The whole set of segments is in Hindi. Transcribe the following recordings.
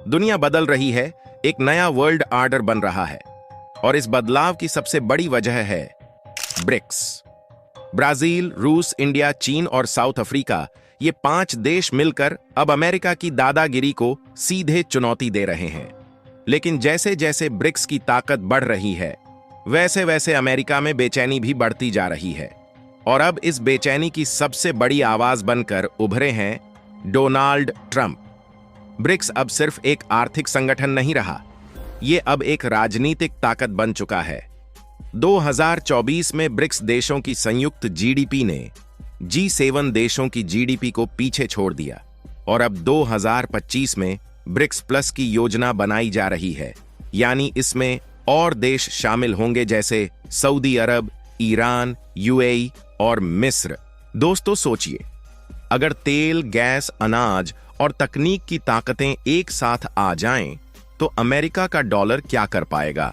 दुनिया बदल रही है, एक नया वर्ल्ड ऑर्डर बन रहा है और इस बदलाव की सबसे बड़ी वजह है ब्रिक्स। ब्राजील, रूस, इंडिया, चीन और साउथ अफ्रीका, ये 5 देश मिलकर अब अमेरिका की दादागिरी को सीधे चुनौती दे रहे हैं। लेकिन जैसे जैसे ब्रिक्स की ताकत बढ़ रही है, वैसे वैसे अमेरिका में बेचैनी भी बढ़ती जा रही है। और अब इस बेचैनी की सबसे बड़ी आवाज बनकर उभरे हैं डोनाल्ड ट्रंप। ब्रिक्स अब सिर्फ एक आर्थिक संगठन नहीं रहा, ये अब एक राजनीतिक ताकत बन चुका है। 2024 में ब्रिक्स देशों की संयुक्त जीडीपी ने G7 देशों की जीडीपी को पीछे छोड़ दिया और अब 2025 में ब्रिक्स प्लस की योजना बनाई जा रही है, यानी इसमें और देश शामिल होंगे जैसे सऊदी अरब, ईरान, यूएई और मिस्र। दोस्तों सोचिए, अगर तेल, गैस, अनाज और तकनीक की ताकतें एक साथ आ जाएं, तो अमेरिका का डॉलर क्या कर पाएगा?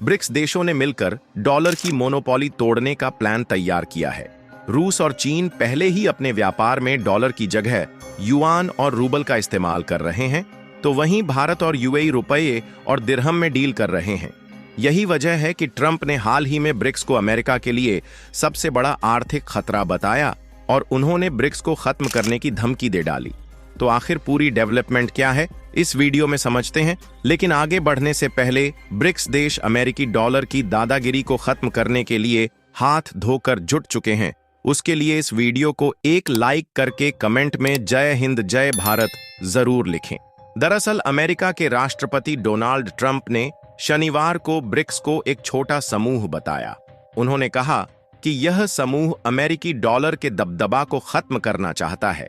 ब्रिक्स देशों ने मिलकर डॉलर की मोनोपोली तोड़ने का प्लान तैयार किया है। रूस और चीन पहले ही अपने व्यापार में डॉलर की जगह युआन और रूबल का इस्तेमाल कर रहे हैं, तो वहीं भारत और यूएई रुपये और दिरहम में डील कर रहे हैं। यही वजह है कि ट्रंप ने हाल ही में ब्रिक्स को अमेरिका के लिए सबसे बड़ा आर्थिक खतरा बताया और उन्होंने ब्रिक्स को खत्म करने की धमकी दे डाली। तो आखिर पूरी डेवलपमेंट क्या है, इस वीडियो में समझते हैं। लेकिन आगे बढ़ने से पहले ब्रिक्स देश अमेरिकी डॉलर की दादागिरी को खत्म करने के लिए हाथ धोकर जुट चुके हैं। उसके लिए इस वीडियो को एक लाइक करके कमेंट में जय हिंद जय भारत जरूर लिखें। दरअसल अमेरिका के राष्ट्रपति डोनाल्ड ट्रंप ने शनिवार को ब्रिक्स को एक छोटा समूह बताया। उन्होंने कहा कि यह समूह अमेरिकी डॉलर के दबदबा को खत्म करना चाहता है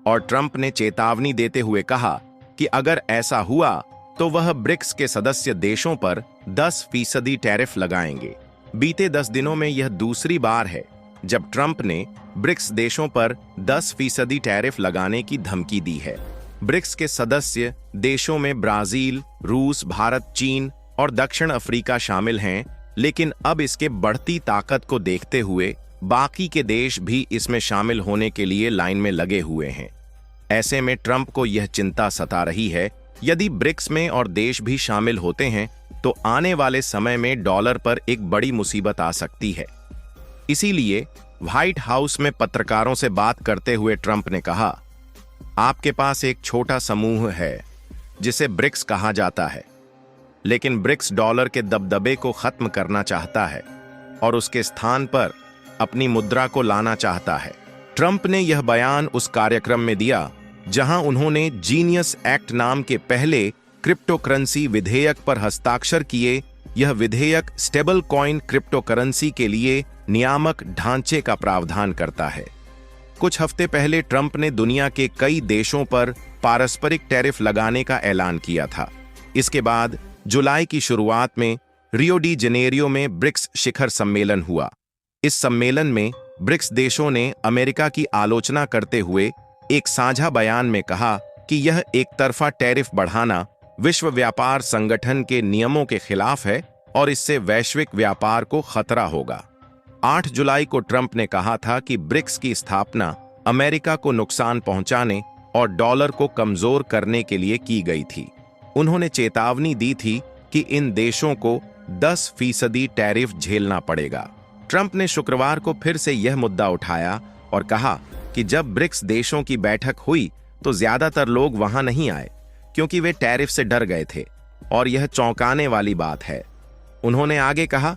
और ट्रंप ने चेतावनी देते हुए कहा कि अगर ऐसा हुआ तो वह ब्रिक्स के सदस्य देशों पर 10% टैरिफ लगाएंगे। बीते 10 दिनों में यह दूसरी बार है जब ट्रंप ने ब्रिक्स देशों पर 10% टैरिफ लगाने की धमकी दी है। ब्रिक्स के सदस्य देशों में ब्राजील, रूस, भारत, चीन और दक्षिण अफ्रीका शामिल हैं, लेकिन अब इसके बढ़ती ताकत को देखते हुए बाकी के देश भी इसमें शामिल होने के लिए लाइन में लगे हुए हैं। ऐसे में ट्रंप को यह चिंता सता रही है, यदि ब्रिक्स में और देश भी शामिल होते हैं तो आने वाले समय में डॉलर पर एक बड़ी मुसीबत आ सकती है। इसीलिए व्हाइट हाउस में पत्रकारों से बात करते हुए ट्रंप ने कहा, आपके पास एक छोटा समूह है जिसे ब्रिक्स कहा जाता है, लेकिन ब्रिक्स डॉलर के दबदबे को खत्म करना चाहता है और उसके स्थान पर अपनी मुद्रा को लाना चाहता है। ट्रंप ने यह बयान उस कार्यक्रम में दिया जहां उन्होंने जीनियस एक्ट नाम के पहले क्रिप्टोकरेंसी विधेयक पर हस्ताक्षर किए। यह विधेयक स्टेबल कॉइन क्रिप्टोकरेंसी के लिए नियामक ढांचे का प्रावधान करता है। कुछ हफ्ते पहले ट्रंप ने दुनिया के कई देशों पर पारस्परिक टैरिफ लगाने का ऐलान किया था। इसके बाद जुलाई की शुरुआत में रियो डी जेनेरियो में ब्रिक्स शिखर सम्मेलन हुआ। इस सम्मेलन में ब्रिक्स देशों ने अमेरिका की आलोचना करते हुए एक साझा बयान में कहा कि यह एक तरफा टैरिफ बढ़ाना विश्व व्यापार संगठन के नियमों के खिलाफ है और इससे वैश्विक व्यापार को खतरा होगा। 8 जुलाई को ट्रंप ने कहा था कि ब्रिक्स की स्थापना अमेरिका को नुकसान पहुंचाने और डॉलर को कमजोर करने के लिए की गई थी। उन्होंने चेतावनी दी थी कि इन देशों को 10% टैरिफ झेलना पड़ेगा। ट्रंप ने शुक्रवार को फिर से यह मुद्दा उठाया और कहा कि जब ब्रिक्स देशों की बैठक हुई तो ज्यादातर लोग वहां नहीं आए क्योंकि वे टैरिफ से डर गए थे और यह चौंकाने वाली बात है। उन्होंने आगे कहा,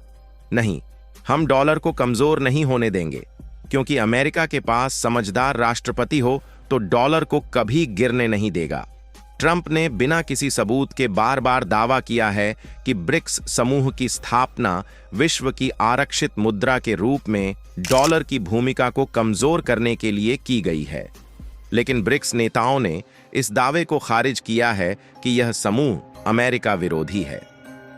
नहीं, हम डॉलर को कमजोर नहीं होने देंगे, क्योंकि अमेरिका के पास समझदार राष्ट्रपति हो तो डॉलर को कभी गिरने नहीं देगा। ट्रंप ने बिना किसी सबूत के बार बार दावा किया है कि ब्रिक्स समूह की स्थापना विश्व की आरक्षित मुद्रा के रूप में डॉलर की भूमिका को कमजोर करने के लिए की गई है। लेकिन ब्रिक्स नेताओं ने इस दावे को खारिज किया है कि यह समूह अमेरिका विरोधी है।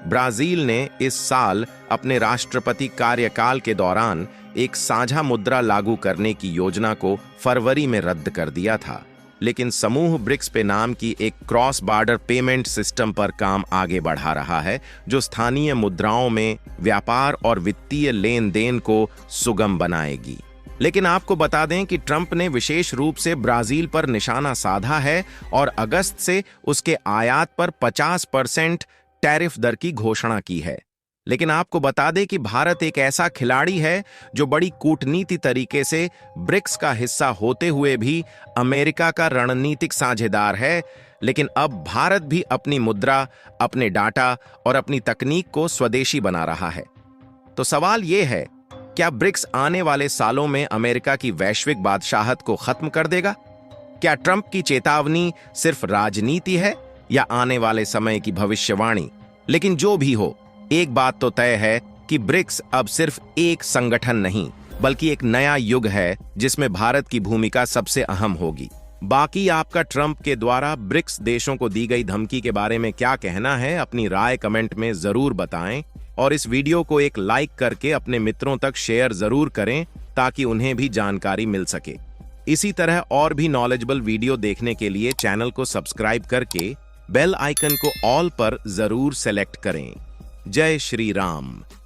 ब्राजील ने इस साल अपने राष्ट्रपति कार्यकाल के दौरान एक साझा मुद्रा लागू करने की योजना को फरवरी में रद्द कर दिया था, लेकिन समूह ब्रिक्स पे नाम की एक क्रॉस बॉर्डर पेमेंट सिस्टम पर काम आगे बढ़ा रहा है, जो स्थानीय मुद्राओं में व्यापार और वित्तीय लेन देन को सुगम बनाएगी। लेकिन आपको बता दें कि ट्रंप ने विशेष रूप से ब्राजील पर निशाना साधा है और अगस्त से उसके आयात पर 50% टैरिफ दर की घोषणा की है। लेकिन आपको बता दें कि भारत एक ऐसा खिलाड़ी है जो बड़ी कूटनीति तरीके से ब्रिक्स का हिस्सा होते हुए भी अमेरिका का रणनीतिक साझेदार है। लेकिन अब भारत भी अपनी मुद्रा, अपने डाटा और अपनी तकनीक को स्वदेशी बना रहा है। तो सवाल यह है, क्या ब्रिक्स आने वाले सालों में अमेरिका की वैश्विक बादशाहत को खत्म कर देगा? क्या ट्रंप की चेतावनी सिर्फ राजनीति है या आने वाले समय की भविष्यवाणी? लेकिन जो भी हो, एक बात तो तय है कि ब्रिक्स अब सिर्फ एक संगठन नहीं, बल्कि एक नया युग है जिसमें भारत की भूमिका सबसे अहम होगी। बाकी आपका ट्रंप के द्वारा ब्रिक्स देशों को दी गई धमकी के बारे में क्या कहना है? अपनी राय कमेंट में जरूर बताएं और इस वीडियो को एक लाइक करके अपने मित्रों तक शेयर जरूर करें ताकि उन्हें भी जानकारी मिल सके। इसी तरह और भी नॉलेजेबल वीडियो देखने के लिए चैनल को सब्सक्राइब करके बेल आइकन को ऑल पर जरूर सेलेक्ट करें। जय श्री राम।